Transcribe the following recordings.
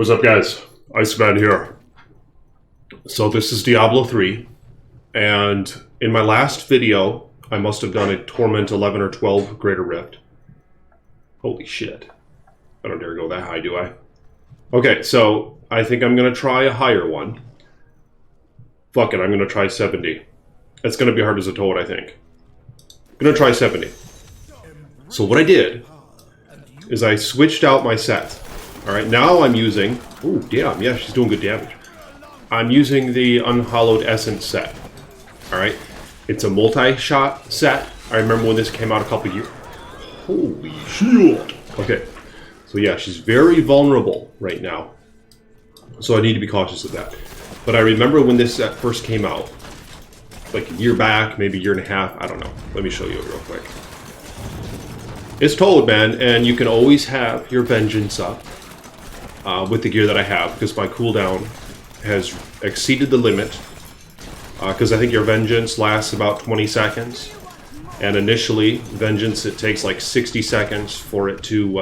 What's up, guys? Iceman here. So this is Diablo 3, and in my last video, I must have done a Torment 11 or 12 Greater Rift. Holy shit. I don't dare go that high, do I? Okay, so I think I'm going to try a higher one. Fuck it, I'm going to try 70. It's going to be hard as a toad, I think. I'm going to try 70. So what I did is I switched out my set. Alright, now I'm using... Ooh, damn, yeah, she's doing good damage. I'm using the Unhallowed Essence set. Alright, it's a MultiShot set. I remember when this came out a couple years... Holy shit! Okay, so yeah, she's very vulnerable right now. So I need to be cautious of that. But I remember when this set first came out, like a year back, maybe a year and a half, I don't know. Let me show you it real quick. It's Toad, man, and you can always have your Vengeance up. With the gear that I have, because my cooldown has exceeded the limit, because I think your Vengeance lasts about 20 seconds, and initially, Vengeance, it takes like 60 seconds for it to,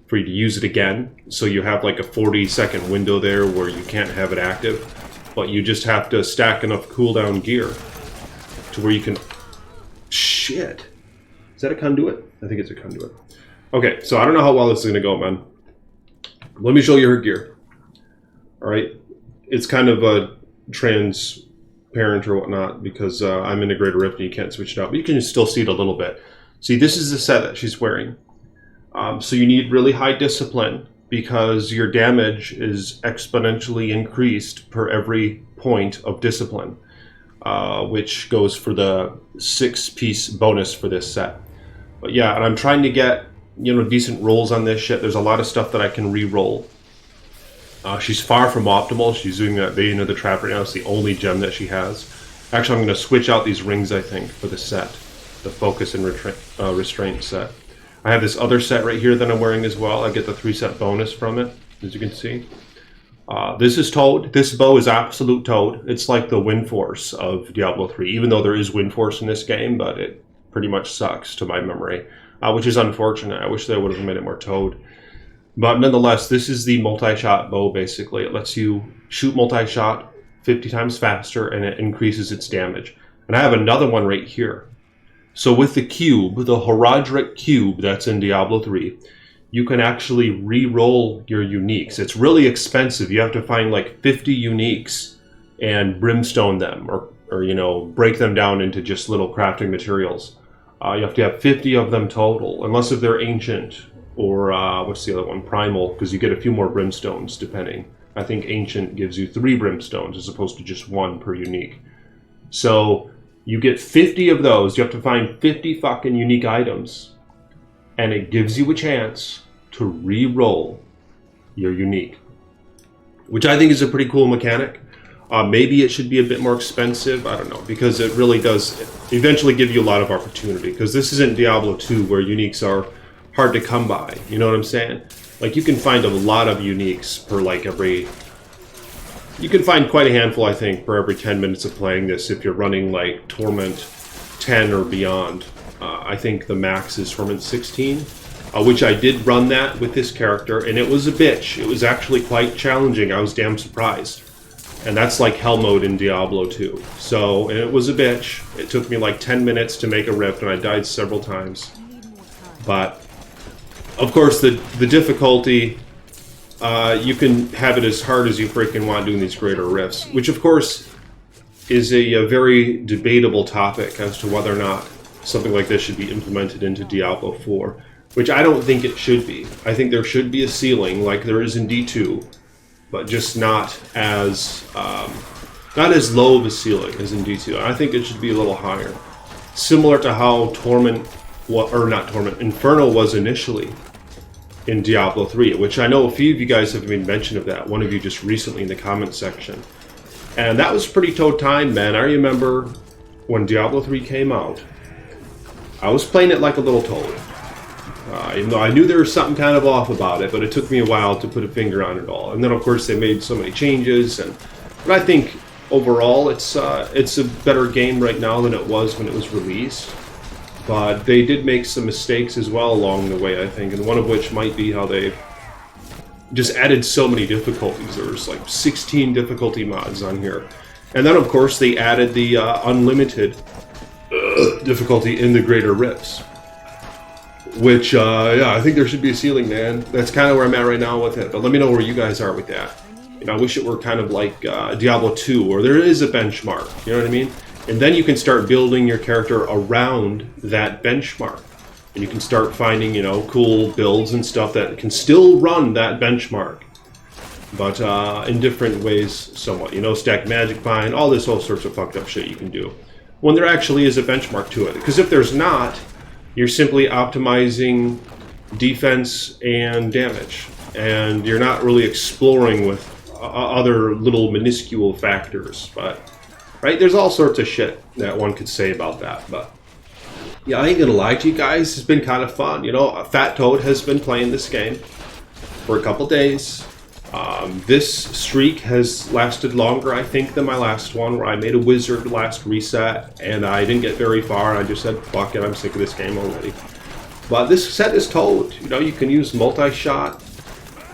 for you to use it again, so you have like a 40-second window there where you can't have it active, but you just have to stack enough cooldown gear to where you can... Shit! Is that a conduit? I think it's a conduit. Okay, so I don't know how well this is going to go, man. Let me show you her gear. Alright, it's kind of a transparent or whatnot because I'm in a Greater Rift and you can't switch it out, but you can still see it a little bit. See, this is the set that she's wearing. So you need really high discipline because your damage is exponentially increased per every point of discipline, which goes for the 6-piece bonus for this set. But yeah, and I'm trying to get decent rolls on this shit. There's a lot of stuff that I can re-roll. She's far from optimal. She's doing that Bane of the Trap right now. It's the only gem that she has. Actually, I'm going to switch out these rings, I think, for the set. The Focus and Restraint set. I have this other set right here that I'm wearing as well. I get the 3-set bonus from it, as you can see. This is Toad. This bow is absolute Toad. It's like the Wind Force of Diablo 3, even though there is Wind Force in this game, but it pretty much sucks to my memory. Which is unfortunate. I wish they would have made it more Toad. But nonetheless, this is the multi-shot bow, basically. It lets you shoot multi-shot 50 times faster, and it increases its damage. And I have another one right here. So with the cube, the Horadric cube that's in Diablo 3, you can actually re-roll your uniques. It's really expensive. You have to find like 50 uniques and brimstone them, or break them down into just little crafting materials. You have to have 50 of them total, unless if they're ancient, or what's the other one? Primal, because you get a few more brimstones, depending. I think ancient gives you 3 brimstones, as opposed to just 1 per unique. So, you get 50 of those, you have to find 50 fucking unique items, and it gives you a chance to re-roll your unique. Which I think is a pretty cool mechanic. Maybe it should be a bit more expensive, I don't know, because it really does eventually give you a lot of opportunity, because this isn't Diablo 2 where uniques are hard to come by, you know what I'm saying? Like, you can find a lot of uniques per like every... You can find quite a handful, I think, per every 10 minutes of playing this if you're running like Torment 10 or beyond. I think the max is Torment 16, which I did run that with this character, and it was a bitch. It was actually quite challenging. I was damn surprised. And that's like hell mode in Diablo 2. So, and it was a bitch. It took me like 10 minutes to make a rift, and I died several times. But, of course, the difficulty, you can have it as hard as you freaking want doing these greater rifts. Which, of course, is a very debatable topic as to whether or not something like this should be implemented into Diablo 4. Which I don't think it should be. I think there should be a ceiling, like there is in D2. But just not as low of a ceiling as in D2. I think it should be a little higher. Similar to how Inferno was initially in Diablo 3, which I know a few of you guys have made mention of that. One of you just recently in the comments section. And that was pretty Toad time, man. I remember when Diablo 3 came out, I was playing it like a little Toad. Even though I knew there was something kind of off about it, but it took me a while to put a finger on it all. And then, of course, they made so many changes. But I think overall, it's a better game right now than it was when it was released. But they did make some mistakes as well along the way, I think, and one of which might be how they just added so many difficulties. There's like 16 difficulty mods on here. And then, of course, they added the unlimited difficulty in the greater rifts. Which, yeah, I think there should be a ceiling, man. That's kind of where I'm at right now with it. But let me know where you guys are with that. You know, I wish it were kind of like Diablo 2, where there is a benchmark. You know what I mean? And then you can start building your character around that benchmark. And you can start finding, you know, cool builds and stuff that can still run that benchmark. But in different ways somewhat. You know, stack magic bind, all this all sorts of fucked up shit you can do. When there actually is a benchmark to it. Because if there's not, you're simply optimizing defense and damage. And you're not really exploring with other little minuscule factors. But, right, there's all sorts of shit that one could say about that. But, yeah, I ain't gonna lie to you guys, it's been kind of fun. You know, Fat Toad has been playing this game for a couple days. This streak has lasted longer, I think, than my last one, where I made a wizard last reset, and I didn't get very far, and I just said, fuck it, I'm sick of this game already. But this set is Toad. You know, you can use multi-shot,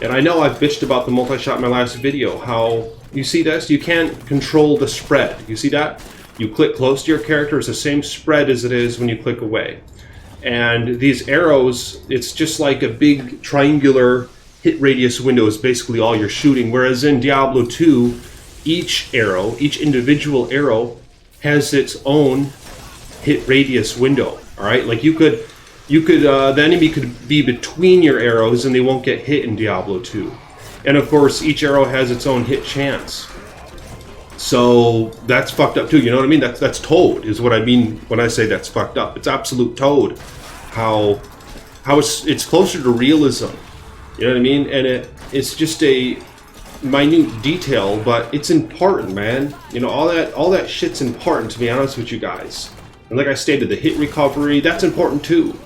and I know I've bitched about the multi-shot in my last video, how, you see this? You can't control the spread. You see that? You click close to your character, it's the same spread as it is when you click away. And these arrows, it's just like a big triangular hit radius window is basically all you're shooting, whereas in Diablo 2, each arrow, each individual arrow has its own hit radius window. All right, like the enemy could be between your arrows and they won't get hit in Diablo 2. And of course, each arrow has its own hit chance. So that's fucked up too. You know what I mean? That's Toad is what I mean when I say that's fucked up. It's absolute Toad. How it's closer to realism. You know what I mean? And it's just a minute detail, but it's important, man. You know, all that shit's important, to be honest with you guys. And like I stated, the hit recovery, that's important too.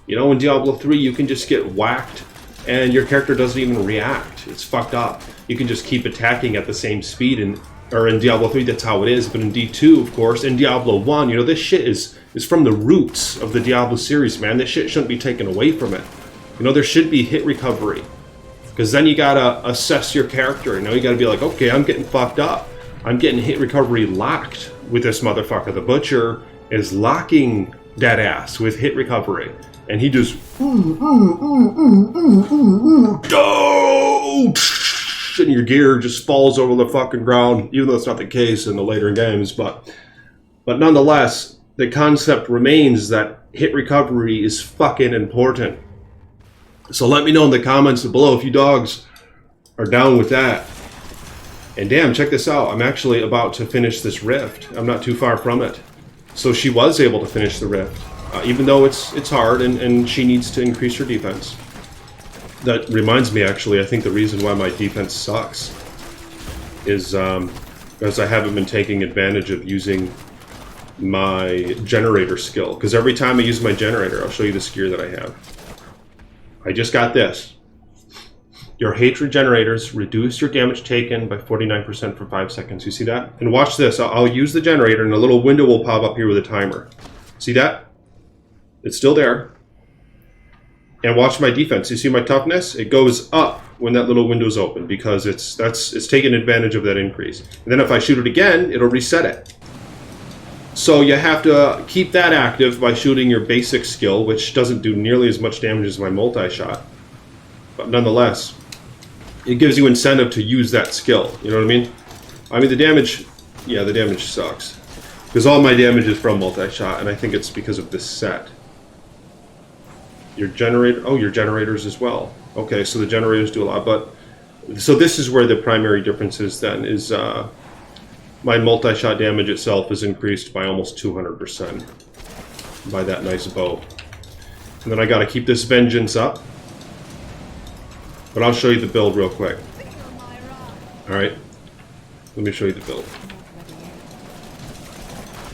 You know, in Diablo 3, you can just get whacked and your character doesn't even react. It's fucked up. You can just keep attacking at the same speed, or in Diablo 3, that's how it is. But in D2, of course, in Diablo 1, you know, this shit is from the roots of the Diablo series, man. This shit shouldn't be taken away from it. You know, there should be hit recovery. Because then you gotta assess your character. You know, you gotta be like, okay, I'm getting fucked up. I'm getting hit recovery locked with this motherfucker. The Butcher is locking that ass with hit recovery. And he just... and your gear just falls over the fucking ground, even though it's not the case in the later games. But nonetheless, the concept remains that hit recovery is fucking important. So let me know in the comments below if you dogs are down with that. And damn, check this out. I'm actually about to finish this rift. I'm not too far from it. So she was able to finish the rift, even though it's hard and she needs to increase her defense. That reminds me, actually, I think the reason why my defense sucks is because I haven't been taking advantage of using my generator skill. Because every time I use my generator, I'll show you this gear that I have. I just got this. Your hatred generators reduce your damage taken by 49% for 5 seconds. You see that? And watch this. I'll use the generator and a little window will pop up here with a timer. See that? It's still there. And watch my defense. You see my toughness? It goes up when that little window's open because it's taking advantage of that increase. And then if I shoot it again, it'll reset it. So you have to keep that active by shooting your basic skill, which doesn't do nearly as much damage as my multi-shot. But nonetheless, it gives you incentive to use that skill. You know what I mean? I mean, the damage, yeah, the damage sucks. Because all my damage is from multi-shot, and I think it's because of this set. Your generator, oh, your generators as well. Okay, so the generators do a lot, but... So this is where the primary difference is then, is... my multi-shot damage itself is increased by almost 200% by that nice bow. And then I gotta keep this vengeance up. But I'll show you the build real quick. Alright. Let me show you the build.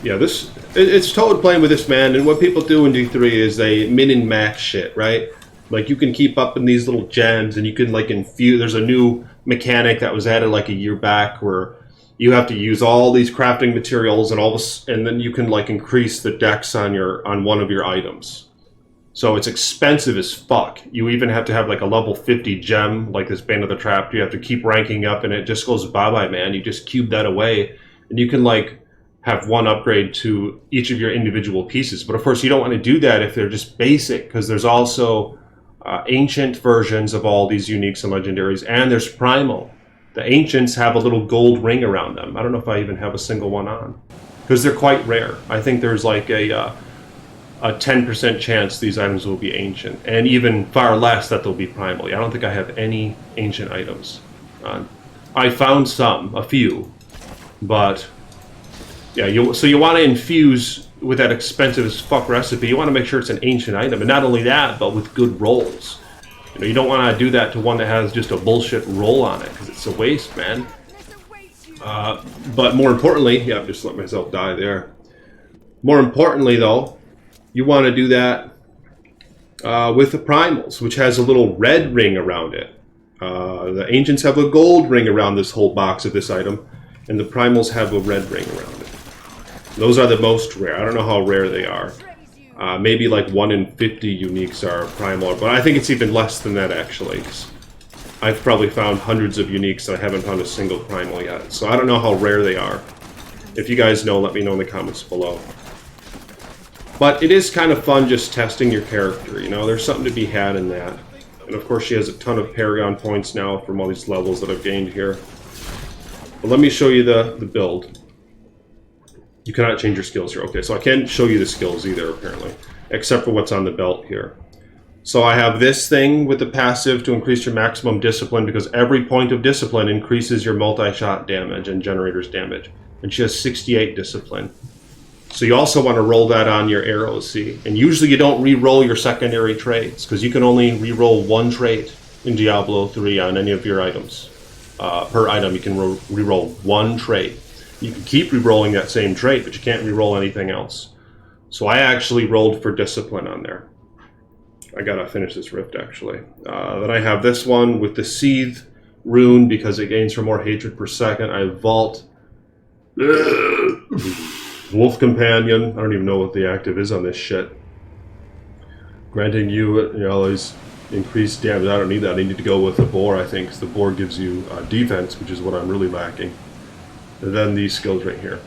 Yeah, it's Toad playing with this, man, and what people do in D3 is they min and max shit, right? Like, you can keep up in these little gems, and you can, like, infuse... There's a new mechanic that was added, like, a year back, where you have to use all these crafting materials and all this, and then you can, like, increase the dex on one of your items. So it's expensive as fuck. You even have to have like a level 50 gem, like this Bane of the Trap. You have to keep ranking up, and it just goes bye-bye, man. You just cube that away, and you can like have one upgrade to each of your individual pieces. But of course, you don't want to do that if they're just basic, because there's also ancient versions of all these uniques and legendaries, and there's primal. The ancients have a little gold ring around them. I don't know if I even have a single one on, because they're quite rare. I think there's like a 10% chance these items will be ancient, and even far less that they'll be primal. I don't think I have any ancient items. I found a few, but yeah, so you want to infuse with that expensive as fuck recipe. You want to make sure it's an ancient item, and not only that, but with good rolls. You know, you don't want to do that to one that has just a bullshit roll on it, because it's a waste, man. But more importantly, yeah, just let myself die there. More importantly, though, you want to do that with the primals, which has a little red ring around it. The ancients have a gold ring around this whole box of this item, and the primals have a red ring around it. Those are the most rare. I don't know how rare they are. Maybe like 1 in 50 uniques are primal, but I think it's even less than that, actually. I've probably found hundreds of uniques, and I haven't found a single primal yet. So I don't know how rare they are. If you guys know, let me know in the comments below. But it is kind of fun just testing your character, you know? There's something to be had in that. And of course she has a ton of Paragon points now from all these levels that I've gained here. But let me show you the build. You cannot change your skills here. Okay, so I can't show you the skills either, apparently. Except for what's on the belt here. So I have this thing with the passive to increase your maximum discipline, because every point of discipline increases your multi-shot damage and generator's damage. And she has 68 discipline. So you also want to roll that on your arrows, see? And usually you don't re-roll your secondary traits, because you can only re-roll one trait in Diablo 3 on any of your items. Per item, you can re-roll one trait. You can keep re-rolling that same trait, but you can't re-roll anything else. So I actually rolled for discipline on there. I gotta finish this rift, actually. Then I have this one with the Seethe rune, because it gains for more hatred per second. I vault... Wolf Companion. I don't even know what the active is on this shit. Granting you always increased damage. I don't need that. I need to go with the boar, I think, because the boar gives you defense, which is what I'm really lacking. And then these skills right here.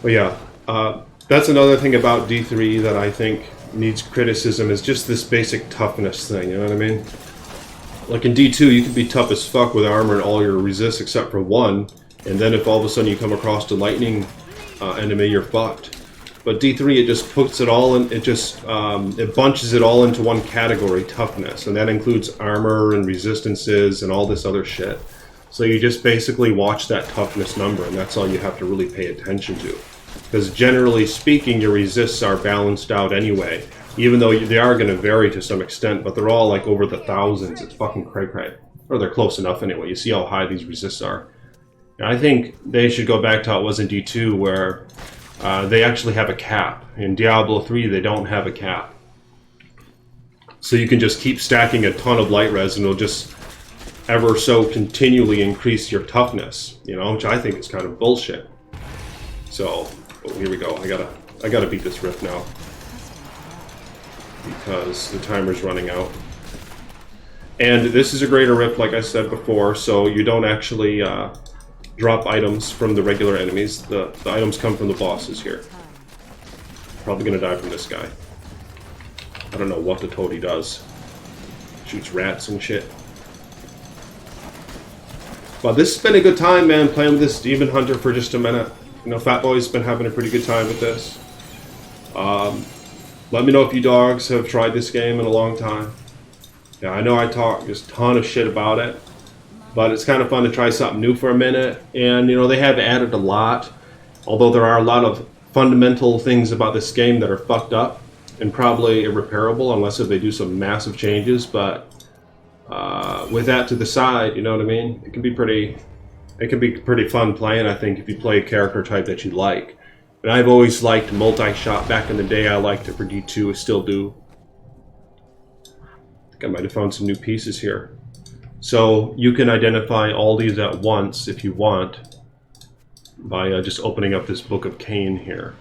But yeah, that's another thing about D3 that I think needs criticism, is just this basic toughness thing, you know what I mean? Like in D2, you can be tough as fuck with armor and all your resists except for one, and then if all of a sudden you come across a lightning enemy, you're fucked. But D3, it just puts it all in, it bunches it all into one category, toughness, and that includes armor and resistances and all this other shit. So you just basically watch that toughness number, and that's all you have to really pay attention to. Because generally speaking, your resists are balanced out anyway, even though they are going to vary to some extent, but they're all like over the thousands. It's fucking cray-cray. Or they're close enough anyway. You see how high these resists are. And I think they should go back to how it was in D2, where they actually have a cap. In Diablo 3, they don't have a cap. So you can just keep stacking a ton of light res, and it'll just ever so continually increase your toughness, you know, which I think is kind of bullshit. So, oh, here we go. I gotta beat this rift now, because the timer's running out. And this is a greater rift, like I said before, so you don't actually drop items from the regular enemies. The items come from the bosses here. Probably gonna die from this guy. I don't know what the toady does. Shoots rats and shit. But this has been a good time, man, playing with this Demon Hunter for just a minute. You know, Fat Boy's been having a pretty good time with this. Let me know if you dogs have tried this game in a long time. Yeah, I know I talk just a ton of shit about it, but it's kind of fun to try something new for a minute. And, you know, they have added a lot, although there are a lot of fundamental things about this game that are fucked up and probably irreparable unless if they do some massive changes. But with that to the side, you know what I mean? It can be pretty fun playing, I think, if you play a character type that you like. And I've always liked multi-shot. Back in the day, I liked it for D2. I still do. I think I might have found some new pieces here. So you can identify all these at once if you want by just opening up this Book of Cain here.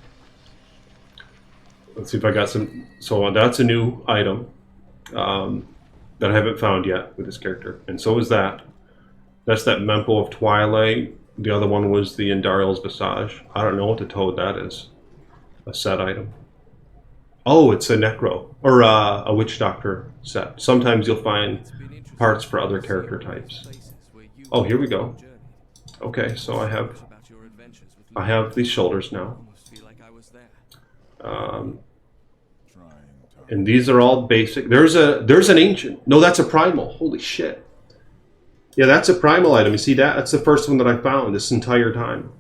Let's see if I got some. So that's a new item that I haven't found yet with this character, and so is that. That's that Mempo of Twilight. The other one was the Endariel's Visage. I don't know what the toad that is. A set item. Oh, it's a Necro or a Witch Doctor set. Sometimes you'll find parts for other character types. Oh, here we go. Okay, so I have these shoulders now. And these are all basic. There's an ancient. No, that's a primal. Holy shit. Yeah, that's a primal item. You see that? That's the first one that I found this entire time.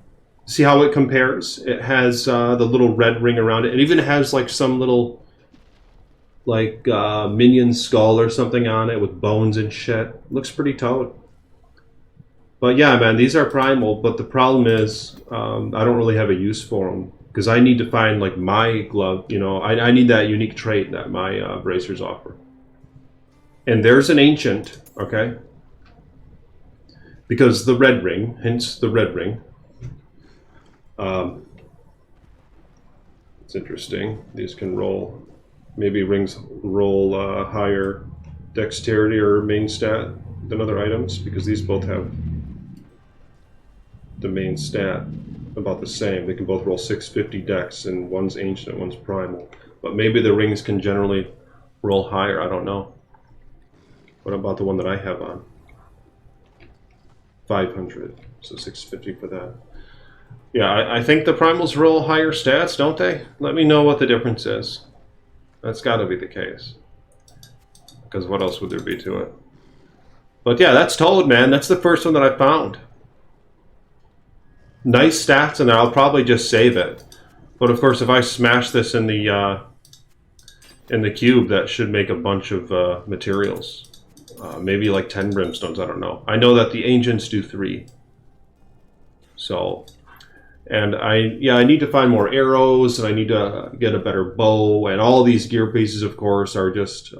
See how it compares? It has the little red ring around it. It even has like some little like minion skull or something on it with bones and shit. Looks pretty toad. But yeah, man, these are primal. But the problem is I don't really have a use for them. Because I need to find like my glove, you know, I need that unique trait that my bracers offer. And there's an ancient, okay? Because the red ring, hence the red ring. It's interesting. These can roll, maybe rings roll higher dexterity or main stat than other items, because these both have the main stat about the same. They can both roll 650 dex, and one's ancient and one's primal. But maybe the rings can generally roll higher, I don't know. What about the one that I have on? 500, so 650 for that. Yeah, I think the primals roll higher stats, don't they? Let me know what the difference is. That's got to be the case. Because what else would there be to it? But yeah, that's Toad, man. That's the first one that I found. Nice stats, and I'll probably just save it. But of course, if I smash this in the cube, that should make a bunch of materials. Maybe like 10 brimstones, I don't know. I know that the ancients do 3. So, and I need to find more arrows, and I need to get a better bow, and all these gear pieces, of course, are just,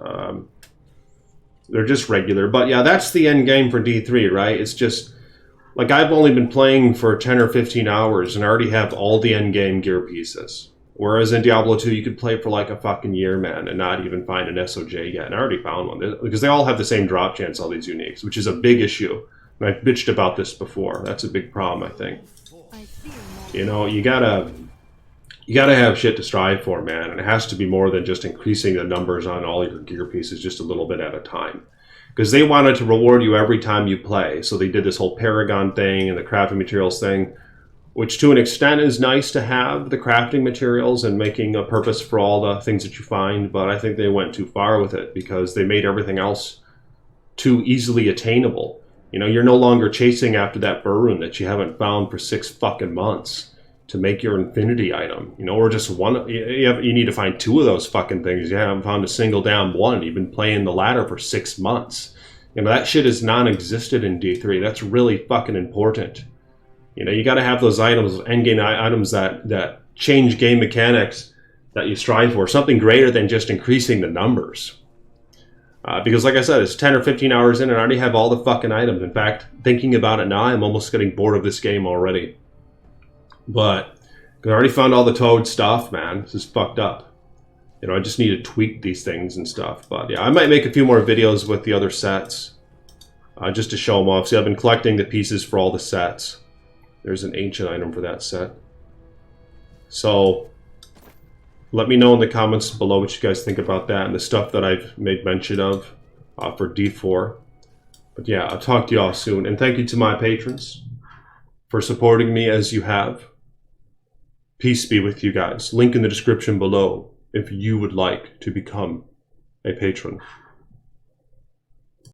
they're just regular. But yeah, that's the end game for D3, right? It's just, like, I've only been playing for 10 or 15 hours, and I already have all the end game gear pieces. Whereas in Diablo 2, you could play for like a fucking year, man, and not even find an SOJ yet. And I already found one. Because they all have the same drop chance, all these uniques, which is a big issue. And I've bitched about this before. That's a big problem, I think. You know, you gotta have shit to strive for, man. And it has to be more than just increasing the numbers on all your gear pieces just a little bit at a time. Because they wanted to reward you every time you play. So they did this whole Paragon thing and the crafting materials thing, which to an extent is nice to have, the crafting materials and making a purpose for all the things that you find, but I think they went too far with it because they made everything else too easily attainable. You know, you're no longer chasing after that burn that you haven't found for 6 fucking months to make your infinity item, you know, or just one. You need to find 2 of those fucking things. You haven't found a single damn one. You've been playing the ladder for 6 months. You know, that shit is non-existent in D3. That's really fucking important. You know, you got to have those items, endgame items that change game mechanics that you strive for, something greater than just increasing the numbers. Because like I said, it's 10 or 15 hours in and I already have all the fucking items. In fact, thinking about it now, I'm almost getting bored of this game already. But I already found all the Toad stuff, man. This is fucked up. You know, I just need to tweak these things and stuff. But yeah, I might make a few more videos with the other sets. Just to show them off. See, I've been collecting the pieces for all the sets. There's an ancient item for that set. So, let me know in the comments below what you guys think about that and the stuff that I've made mention of for D4. But yeah, I'll talk to you all soon. And thank you to my patrons for supporting me as you have. Peace be with you guys. Link in the description below if you would like to become a patron.